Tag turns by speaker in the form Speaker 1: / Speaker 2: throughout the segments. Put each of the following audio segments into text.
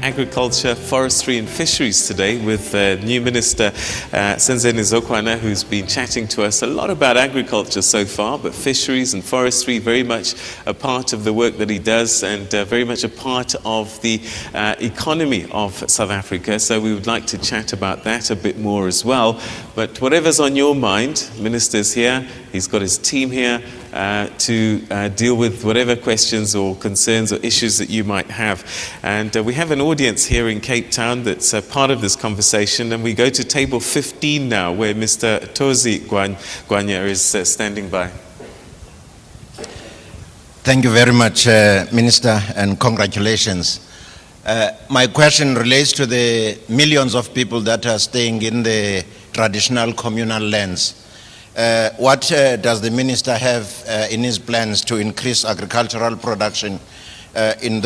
Speaker 1: Agriculture, Forestry and Fisheries today with new Minister Senzeni Zokwana, who's been chatting to us a lot about agriculture so far, but fisheries and forestry very much a part of the work that he does and very much a part of the economy of South Africa. So we would like to chat about that a bit more as well. But whatever's on your mind, Minister's here, he's got his team here to deal with whatever questions or concerns or issues that you might have. And we have an audience here in Cape Town that's part of this conversation, and we go to table 15 now, where Mr. Tozi Gwanya is standing by.
Speaker 2: Thank you very much, Minister, and congratulations. My question relates to the millions of people that are staying in the traditional communal lands. What does the Minister have in his plans to increase agricultural production and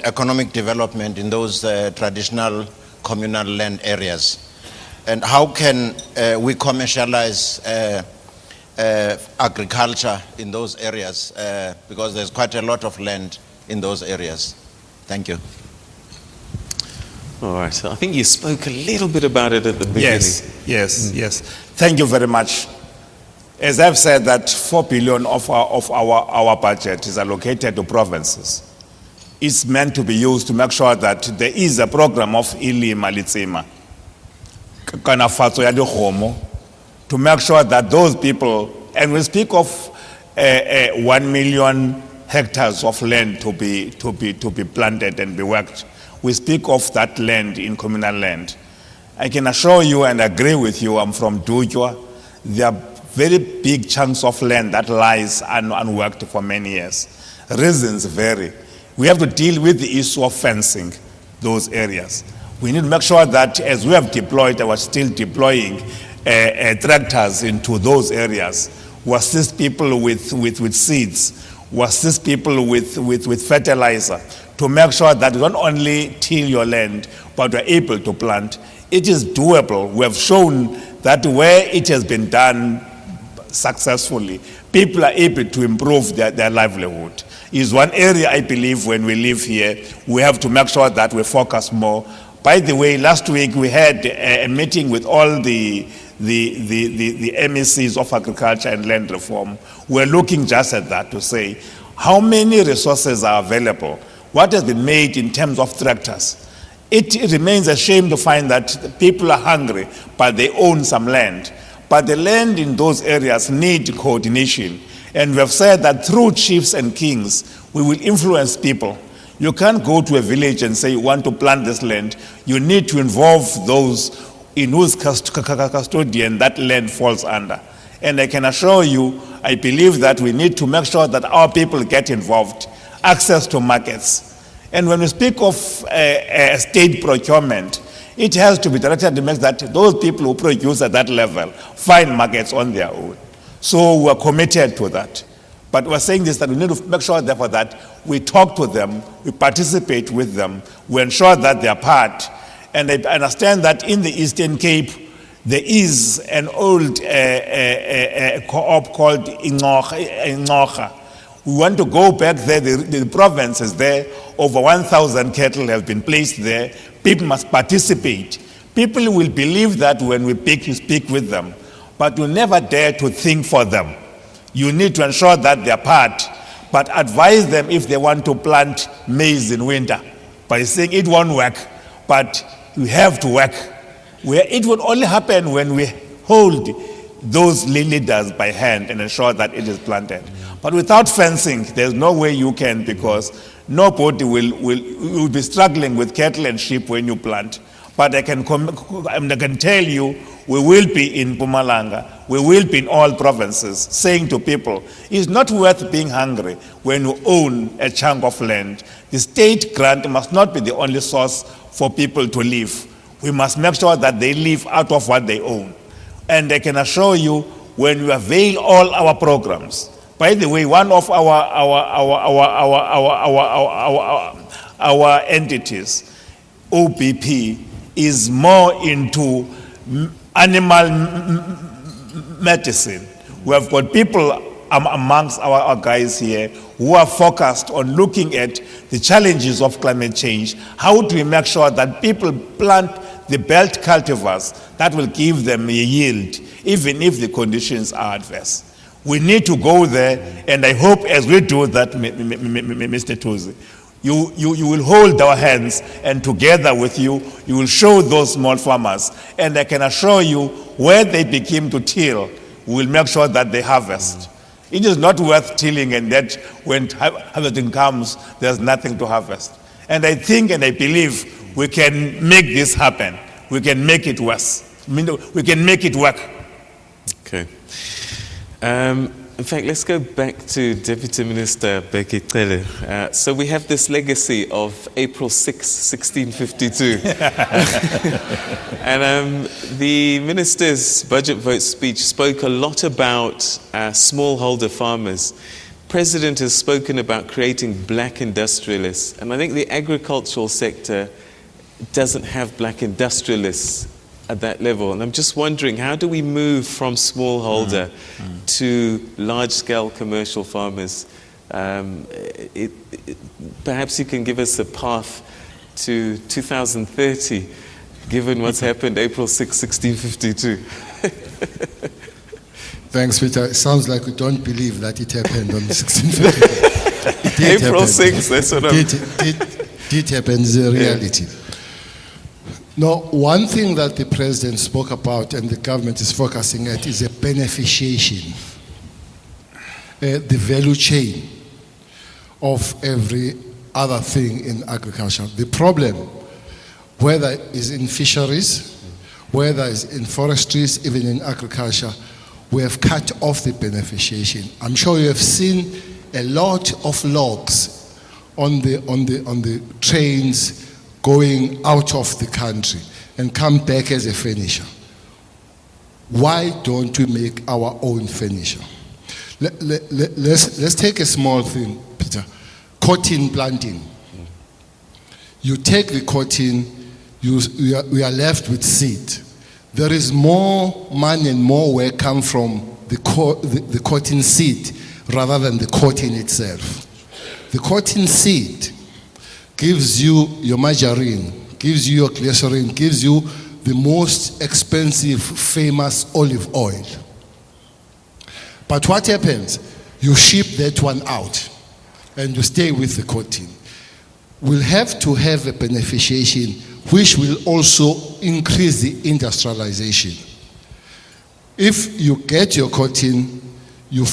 Speaker 2: economic development in those traditional communal land areas? And how can we commercialize agriculture in those areas, because there's quite a lot of land in those areas? Thank you.
Speaker 1: All right, so I think you spoke a little bit about it at the beginning.
Speaker 3: Yes. Thank you very much. As I've said, that 4 billion of our budget is allocated to provinces. It's meant to be used to make sure that there is a program of ilima litsima, kanafatso ya dikgomo, to make sure that those people, and we speak of 1 million hectares of land to be planted and be worked. We speak of that land in communal land. I can assure you and agree with you, I'm from Dujwa. There are very big chunks of land that lies unworked for many years. Reasons vary. We have to deal with the issue of fencing those areas. We need to make sure that as we have deployed, we're still deploying tractors into those areas. We assist people with seeds. We assist people with fertilizer to make sure that you don't only till your land, but we're able to plant. It is doable. We have shown that where it has been done successfully, people are able to improve their livelihood. Is one area I believe when we live here, we have to make sure that we focus more. By the way, last week we had a meeting with all the MECs of agriculture and land reform. We're looking just at that to say, how many resources are available? What has been made in terms of tractors? It remains a shame to find that people are hungry, but they own some land. But the land in those areas need coordination. And we have said that through chiefs and kings, we will influence people. You can't go to a village and say you want to plant this land. You need to involve those in whose custodian that land falls under. And I can assure you, I believe that we need to make sure that our people get involved, access to markets. And when we speak of state procurement, it has to be directed to make that those people who produce at that level find markets on their own. So we're committed to that. But we're saying this, that we need to make sure, therefore, that we talk to them, we participate with them, we ensure that they're part. And I understand that in the Eastern Cape, there is an old co-op called Ingocha. We want to go back there. The province is there. Over 1,000 cattle have been placed there. People must participate. People will believe that when we speak with them, but you never dare to think for them. You need to ensure that they're part, but advise them if they want to plant maize in winter by saying it won't work, but you have to work. It will only happen when we hold those leaders by hand and ensure that it is planted. But without fencing, there's no way you can, because nobody will be struggling with cattle and sheep when you plant. But I can tell you, we will be in Mpumalanga, we will be in all provinces, saying to people, it's not worth being hungry when you own a chunk of land. The state grant must not be the only source for people to live. We must make sure that they live out of what they own. And I can assure you, when we avail all our programs, by the way, one of our entities, OBP, is more into animal medicine. We have got people amongst our guys here who are focused on looking at the challenges of climate change, how do we make sure that people plant the belt cultivars that will give them a yield, even if the conditions are adverse? We need to go there, and I hope as we do that, Mr. Tuzi, you will hold our hands, and together with you, you will show those small farmers, and I can assure you, where they begin to till, we will make sure that they harvest. It is not worth tilling, and that when harvesting comes, there's nothing to harvest. And I think and I believe we can make this happen. We can make it worse. We can make it work.
Speaker 1: Okay. In fact, let's go back to Deputy Minister Bheki Cele. So we have this legacy of April 6, 1652. And the minister's budget vote speech spoke a lot about smallholder farmers. President has spoken about creating black industrialists. And I think the agricultural sector doesn't have black industrialists at that level. And I'm just wondering, how do we move from smallholder to large-scale commercial farmers? Perhaps you can give us a path to 2030, given what's happened April 6, 1652.
Speaker 4: Thanks, Peter. It sounds like we don't believe that it happened on the 16th.
Speaker 1: April 6, that's what I'm...
Speaker 4: Did happen, is a reality. Now, one thing that the president spoke about and the government is focusing at is a beneficiation, the value chain of every other thing in agriculture. The problem, whether it's in fisheries, whether it's in forestries, even in agriculture, we have cut off the beneficiation. I'm sure you have seen a lot of logs on the trains going out of the country and come back as a furniture. Why don't we make our own furniture? Let's take a small thing, Peter. Cotton planting. You take the cotton, we are left with seed. There is more money and more work come from the cotton seed rather than the cotton itself. The cotton seed gives you your margarine, gives you your glycerin, gives you the most expensive, famous olive oil. But what happens? You ship that one out and you stay with the cotton. We'll have to have a beneficiation which will also increase the industrialization. If you get your cotton, you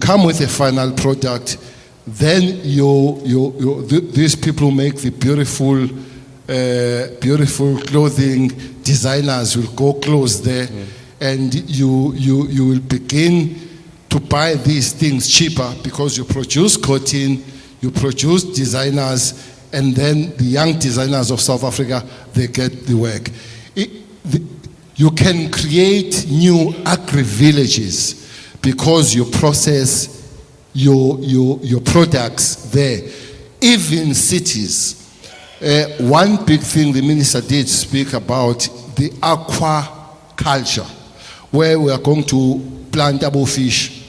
Speaker 4: come with a final product, then these people make the beautiful clothing. Designers will go close there, and you will begin to buy these things cheaper because you produce cotton, you produce designers, and then the young designers of South Africa, they get the work. You can create new agri-villages because you process your products there. Even cities. One big thing the minister did speak about, the aquaculture, where we are going to plant double fish,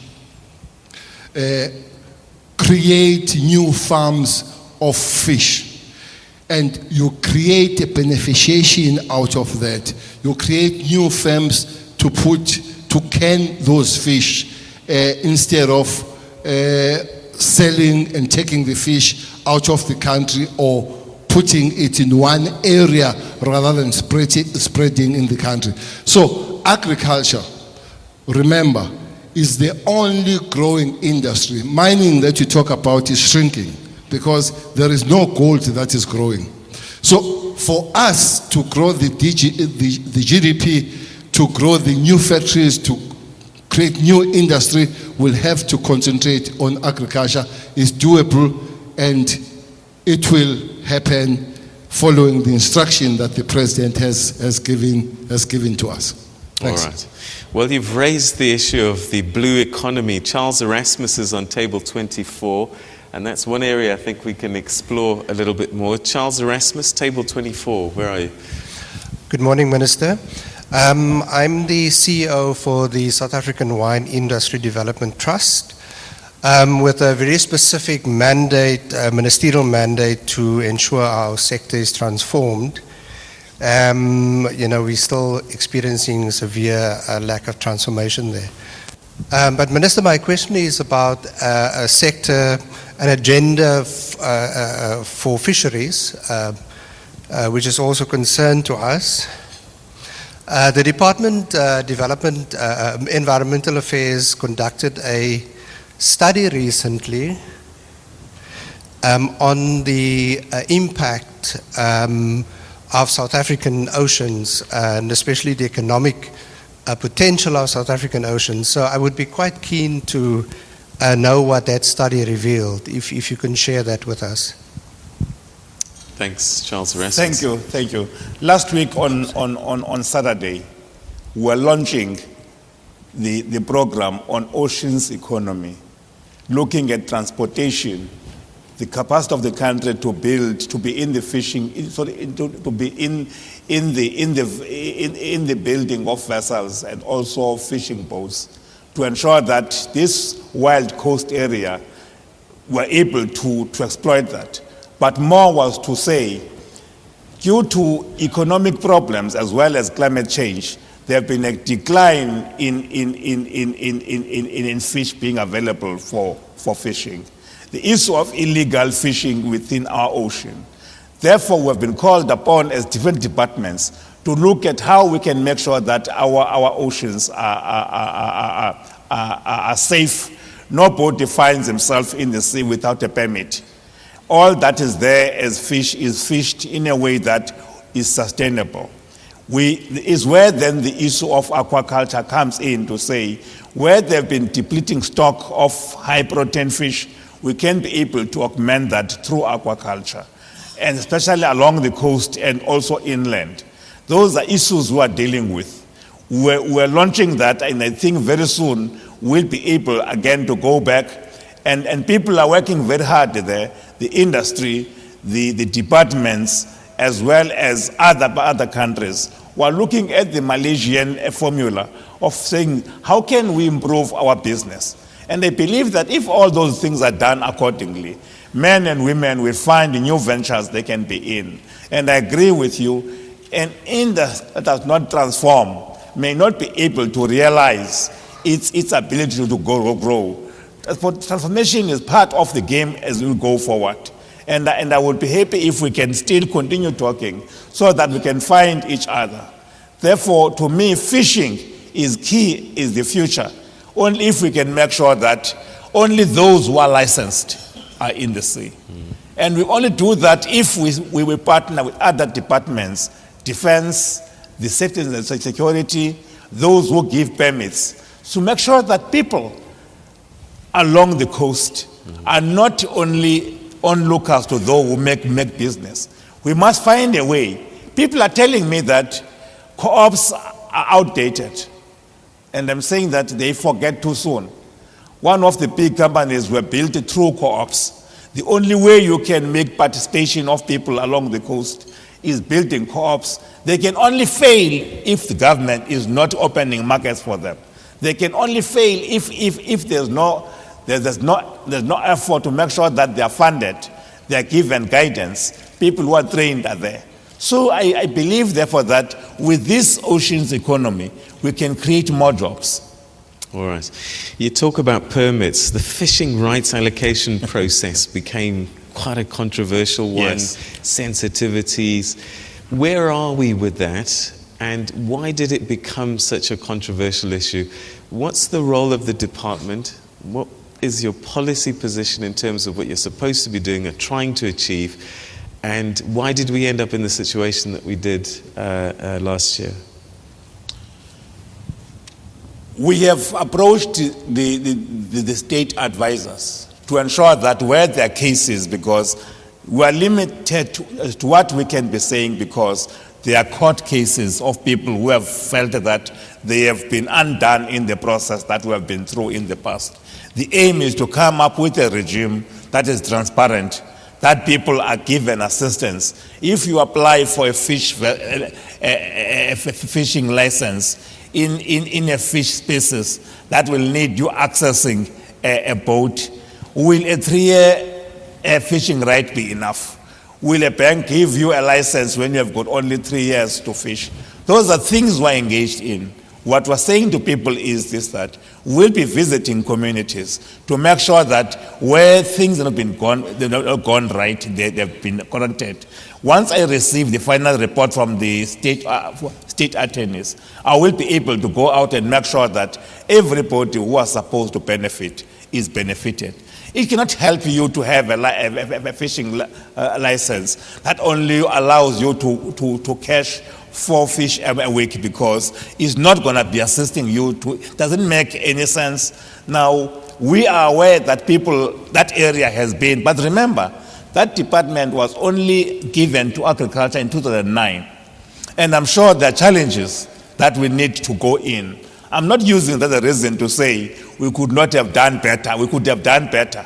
Speaker 4: create new farms of fish, and you create a beneficiation out of that. You create new farms to can those fish instead of selling and taking the fish out of the country or putting it in one area rather than spreading in the country. So agriculture, remember, is the only growing industry. Mining that you talk about is shrinking because there is no gold that is growing. So for us to grow the GDP, to grow the new factories, to create new industry, we'll have to concentrate on agriculture. It's doable, and it will happen following the instruction that the president has given to us. Thanks.
Speaker 1: All right. Well, you've raised the issue of the blue economy. Charles Erasmus is on table 24, and that's one area I think we can explore a little bit more. Charles Erasmus, table 24, where are you?
Speaker 5: Good morning, Minister. I'm the CEO for the South African Wine Industry Development Trust. with a very specific mandate, ministerial mandate to ensure our sector is transformed. We're still experiencing severe lack of transformation there. But Minister, my question is about a sector, an agenda for fisheries, which is also concern to us. The Department Development Environmental Affairs conducted a study recently on the impact of South African oceans, and especially the economic potential of South African oceans. So I would be quite keen to know what that study revealed, if you can share that with us.
Speaker 1: Thanks, Charles Erasmus.
Speaker 3: Thank you. Last week on Saturday, we were launching the program on oceans economy, looking at transportation, the capacity of the country to build, to be in the fishing, to be in the building of vessels and also fishing boats, to ensure that this wild coast area were able to exploit that. But more was to say, due to economic problems as well as climate change, there have been a decline in fish being available for fishing. The issue of illegal fishing within our ocean. Therefore, we have been called upon as different departments to look at how we can make sure that our oceans are safe. No boat finds himself in the sea without a permit. All that is there as fish is fished in a way that is sustainable. Is where then the issue of aquaculture comes in to say, where there have been depleting stock of high protein fish, we can be able to augment that through aquaculture, and especially along the coast and also inland. Those are issues we are dealing with. We're launching that, and I think very soon we'll be able again to go back, and people are working very hard there, the industry, the departments, as well as other countries. We're looking at the Malaysian formula of saying, how can we improve our business? And I believe that if all those things are done accordingly, men and women will find new ventures they can be in. And I agree with you, an industry that does not transform may not be able to realize its ability to grow. Transformation is part of the game as we go forward. And I would be happy if we can still continue talking so that we can find each other. Therefore, to me, fishing is key, is the future. Only if we can make sure that only those who are licensed are in the sea. And we only do that if we will partner with other departments, defense, the safety and security, those who give permits, to make sure that people along the coast are not only onlookers to those who make business. We must find a way. People are telling me that co-ops are outdated. And I'm saying that they forget too soon. One of the big companies were built through co-ops. The only way you can make participation of people along the coast is building co-ops. They can only fail if the government is not opening markets for them. They can only fail if there's no effort to make sure that they are funded, they are given guidance, people who are trained are there. So I believe, therefore, that with this oceans economy, we can create more jobs.
Speaker 1: All right. You talk about permits. The fishing rights allocation process became quite a controversial one.
Speaker 3: Yes.
Speaker 1: Sensitivities. Where are we with that? And why did it become such a controversial issue? What's the role of the department? What is your policy position in terms of what you're supposed to be doing or trying to achieve? And why did we end up in the situation that we did last year?
Speaker 3: We have approached the state advisors to ensure that where there are cases, because we are limited to what we can be saying, because there are court cases of people who have felt that they have been undone in the process that we have been through in the past. The aim is to come up with a regime that is transparent, that people are given assistance. If you apply for a fishing license in a fish species that will need you accessing a boat, will a 3-year fishing right be enough? Will a bank give you a license when you have got only 3 years to fish? Those are things we're engaged in. What we're saying to people is this, that we'll be visiting communities to make sure that where things have been they've not gone right, they've been corrected. Once I receive the final report from the state attorneys, I will be able to go out and make sure that everybody who are supposed to benefit is benefited. It cannot help you to have a fishing license that only allows you to catch 4 fish a week, because it's not going to be assisting you to. It doesn't make any sense. Now, we are aware that that area has been, but remember, that department was only given to agriculture in 2009. And I'm sure there are challenges that we need to go in. I'm not using that as a reason to say we could not have done better. We could have done better.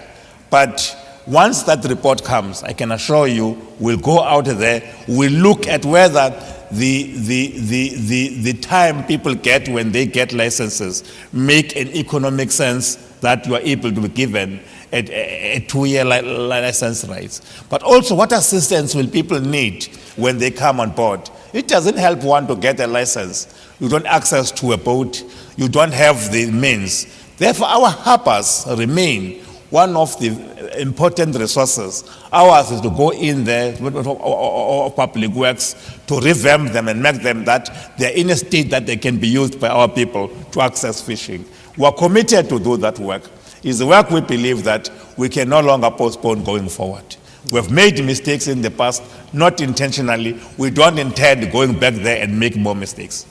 Speaker 3: But once that report comes, I can assure you, we'll go out there, we'll look at whether the time people get when they get licenses make an economic sense, that you are able to be given a 2-year license rights. But also, what assistance will people need when they come on board? It doesn't help one to get a license. You don't have access to a boat. You don't have the means. Therefore, our harbours remain one of the important resources. Ours is to go in there, or public works, to revamp them and make them that they're in a state that they can be used by our people to access fishing. We're committed to do that work. It's the work we believe that we can no longer postpone going forward. We've made mistakes in the past, not intentionally. We don't intend going back there and make more mistakes.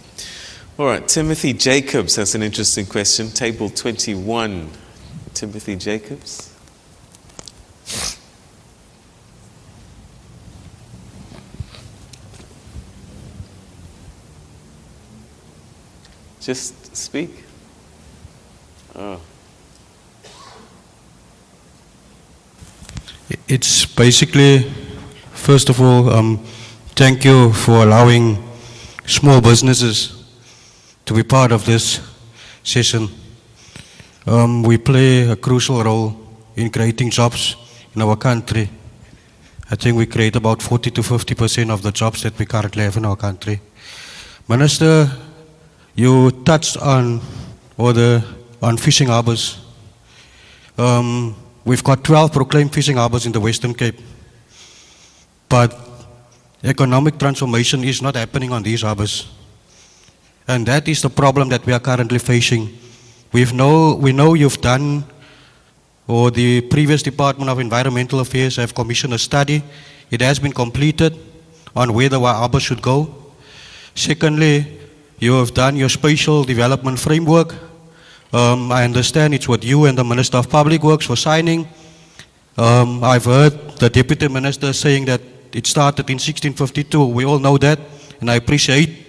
Speaker 1: All right, Timothy Jacobs has an interesting question. Table 21. Timothy Jacobs. Just speak. Oh.
Speaker 6: It's basically, first of all, thank you for allowing small businesses to be part of this session. We play a crucial role in creating jobs in our country. I think we create about 40 to 50% of the jobs that we currently have in our country. Minister, you touched on fishing harbors. We've got 12 proclaimed fishing harbors in the Western Cape, but economic transformation is not happening on these harbors. And that is the problem that we are currently facing. We know you've done, or the previous Department of Environmental Affairs have commissioned a study. It has been completed on where the harbor should go. Secondly, you have done your spatial development framework. I understand it's what you and the Minister of Public Works were signing. I've heard the Deputy Minister saying that it started in 1652. We all know that, and I appreciate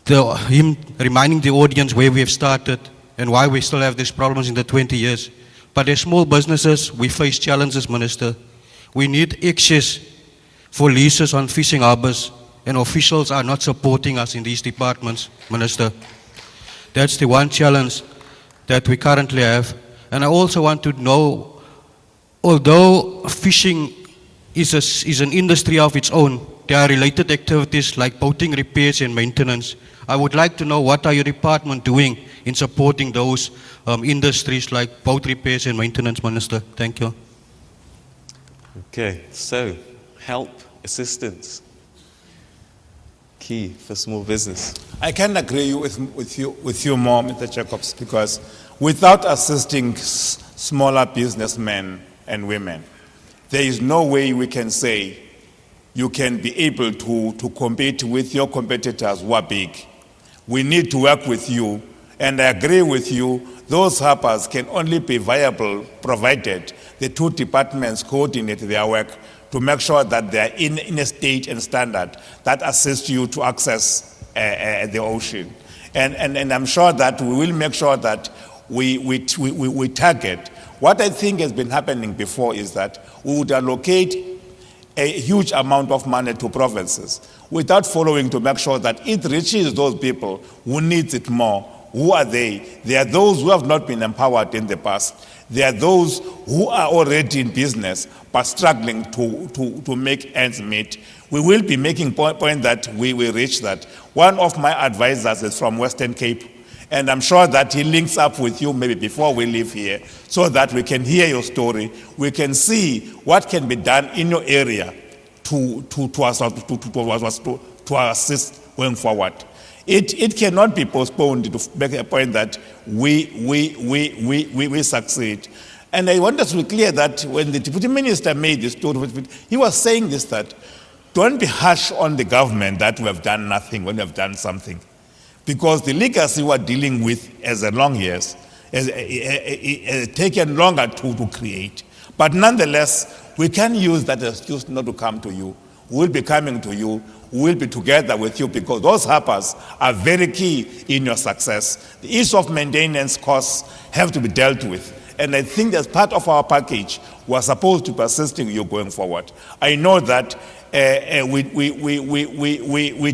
Speaker 6: him reminding the audience where we have started and why we still have these problems in the 20 years. But as small businesses, we face challenges, Minister. We need access for leases on fishing harbors, and officials are not supporting us in these departments, Minister. That's the one challenge that we currently have. And I also want to know, although fishing is an industry of its own, there are related activities like boating repairs and maintenance. I would like to know, what are your department doing in supporting those industries like boat repairs and maintenance, Minister? Thank you.
Speaker 1: Okay, so help, assistance, key for small business.
Speaker 3: I can agree with you more, Mr. Jacobs, because without assisting smaller businessmen and women, there is no way we can say you can be able to compete with your competitors who are big. We need to work with you, and I agree with you, those harbors can only be viable provided the two departments coordinate their work to make sure that they are in a state and standard that assists you to access the ocean. And I'm sure that we will make sure that we target. What I think has been happening before is that we would allocate a huge amount of money to provinces without following to make sure that it reaches those people who need it more, Who are they? They are those who have not been empowered in the past. They are those who are already in business but struggling to make ends meet. We will be making point that we will reach that. One of my advisors is from Western Cape, and I'm sure that he links up with you maybe before we leave here so that we can hear your story. We can see what can be done in your area to assist going forward. It cannot be postponed to make a point that we succeed. And I want us to be clear that when the Deputy Minister made this statement, he was saying this, that don't be harsh on the government that we have done nothing when we have done something. Because the legacy we are dealing with as a long years has taken longer to create. But nonetheless, we can use that excuse not to come to you. We'll be coming to you. We'll be together with you because those helpers are very key in your success. The issue of maintenance costs have to be dealt with. And I think as part of our package, we're supposed to be assisting you going forward. I know that we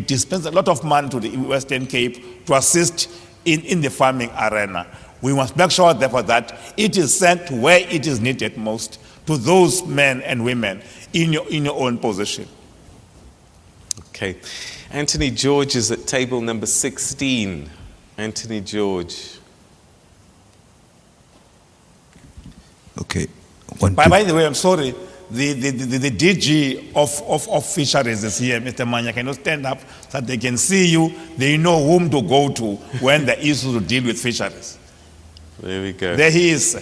Speaker 3: dispense a lot of money to the Western Cape to assist in the farming arena. We must make sure, therefore, that it is sent where it is needed most, to those men and women in your own position.
Speaker 1: Okay. Anthony George is at table number 16. Anthony George.
Speaker 7: Okay.
Speaker 3: By the way, I'm sorry. The DG of fisheries is here, Mr. Manya. Can you stand up so that they can see you? They know whom to go to when the issues to deal with fisheries.
Speaker 1: There we go.
Speaker 3: There he is.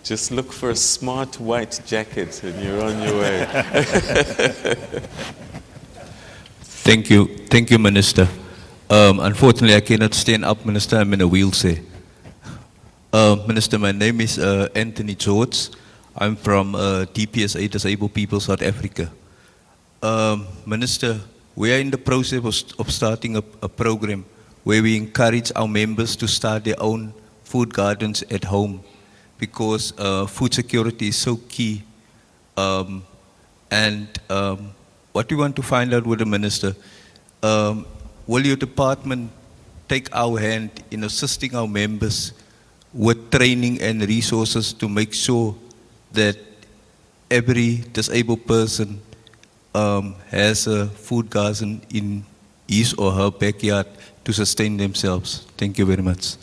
Speaker 1: Just look for a smart white jacket and you're on your way.
Speaker 7: Thank you, Minister. Unfortunately, I cannot stand up, Minister. I'm in a wheelchair. Minister, my name is Anthony George. I'm from DPSA, Disabled People South Africa. Minister, we are in the process of starting a program where we encourage our members to start their own food gardens at home because food security is so key. What we want to find out with the Minister, will your department take our hand in assisting our members with training and resources to make sure that every disabled person has a food garden in his or her backyard to sustain themselves? Thank you very much.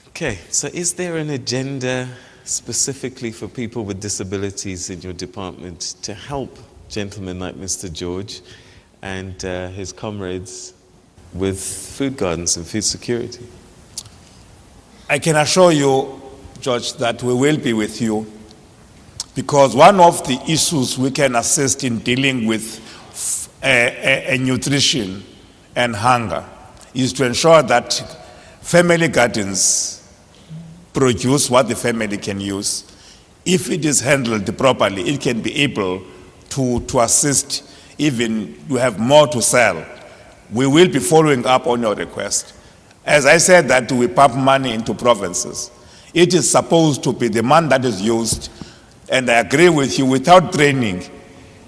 Speaker 1: Okay, so is there an agenda specifically for people with disabilities in your department to help gentlemen like Mr. George and his comrades with food gardens and food security?
Speaker 3: I can assure you, George, that we will be with you because one of the issues we can assist in dealing with nutrition and hunger is to ensure that family gardens produce what the family can use. If it is handled properly, it can be able to assist, even to have more to sell. We will be following up on your request. As I said that we pump money into provinces, it is supposed to be the money that is used, and I agree with you, without training,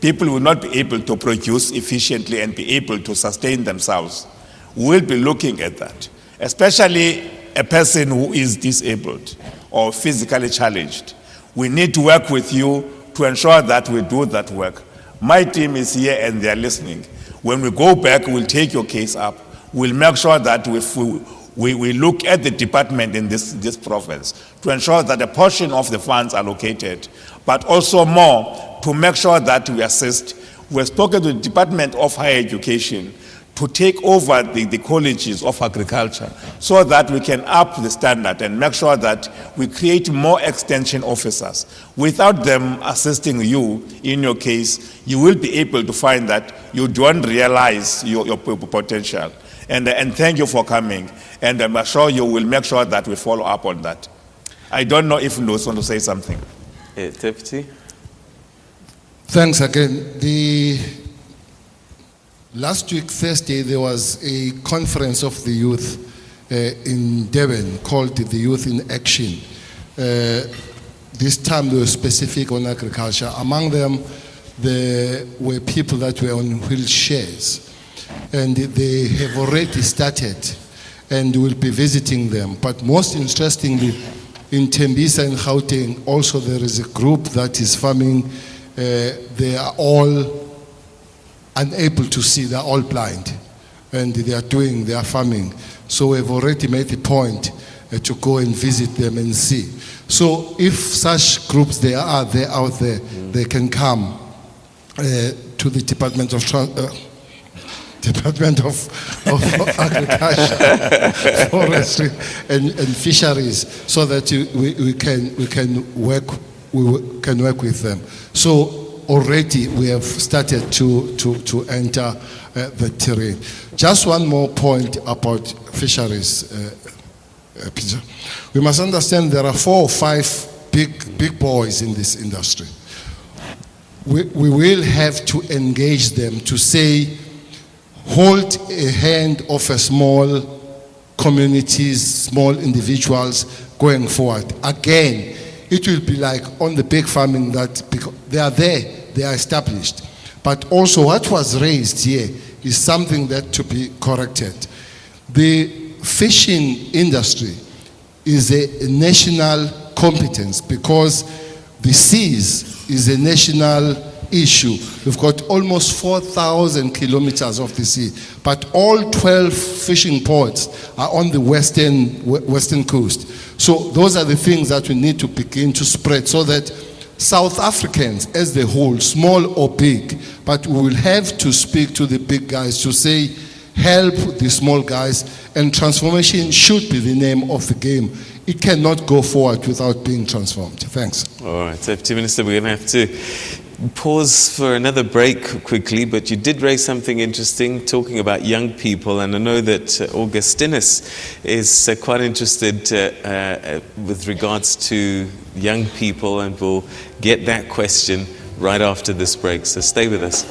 Speaker 3: people will not be able to produce efficiently and be able to sustain themselves. We'll be looking at that, especially a person who is disabled or physically challenged. We need to work with you to ensure that we do that work. My team is here and they are listening. When we go back, we'll take your case up. We'll make sure that we look at the department in this province to ensure that a portion of the funds are allocated, but also more to make sure that we assist. We've spoken to the Department of Higher Education to take over the colleges of agriculture so that we can up the standard and make sure that we create more extension officers. Without them assisting you in your case, you will be able to find that you don't realize your potential. And thank you for coming. And I'm sure you will make sure that we follow up on that. I don't know if Ndos want to say something.
Speaker 1: Deputy?
Speaker 4: Thanks again. Last week, Thursday, there was a conference of the youth in Devon called the Youth in Action. This time they were specific on agriculture. Among them, there were people that were on wheelchairs. And they have already started and we'll be visiting them. But most interestingly, in Tembisa and Gauteng, also there is a group that is farming. They are all unable to see, they're all blind, and they are doing their farming. So we've already made a point to go and visit them and see. So if such groups there are out there, they can come to the Department of Agriculture, Forestry and Fisheries, so that we can work with them. So already we have started to enter the terrain. Just one more point about fisheries, Peter. We must understand there are 4 or 5 big boys in this industry. We will have to engage them to say, hold a hand of a small communities, small individuals going forward. Again, it will be like on the big farming that they are there, they are established. But also what was raised here is something that to be corrected. The fishing industry is a national competence because the seas is a national issue. We've got almost 4,000 kilometers of the sea, but all 12 fishing ports are on the western coast. So those are the things that we need to begin to spread so that South Africans as the whole, small or big, but we will have to speak to the big guys to say, help the small guys, and transformation should be the name of the game. It cannot go forward without being transformed. Thanks.
Speaker 1: All right, Deputy Minister, we're going to have to pause for another break quickly, but you did raise something interesting talking about young people, and I know that Augustinus is quite interested with regards to young people, and we'll get that question right after this break, so stay with us.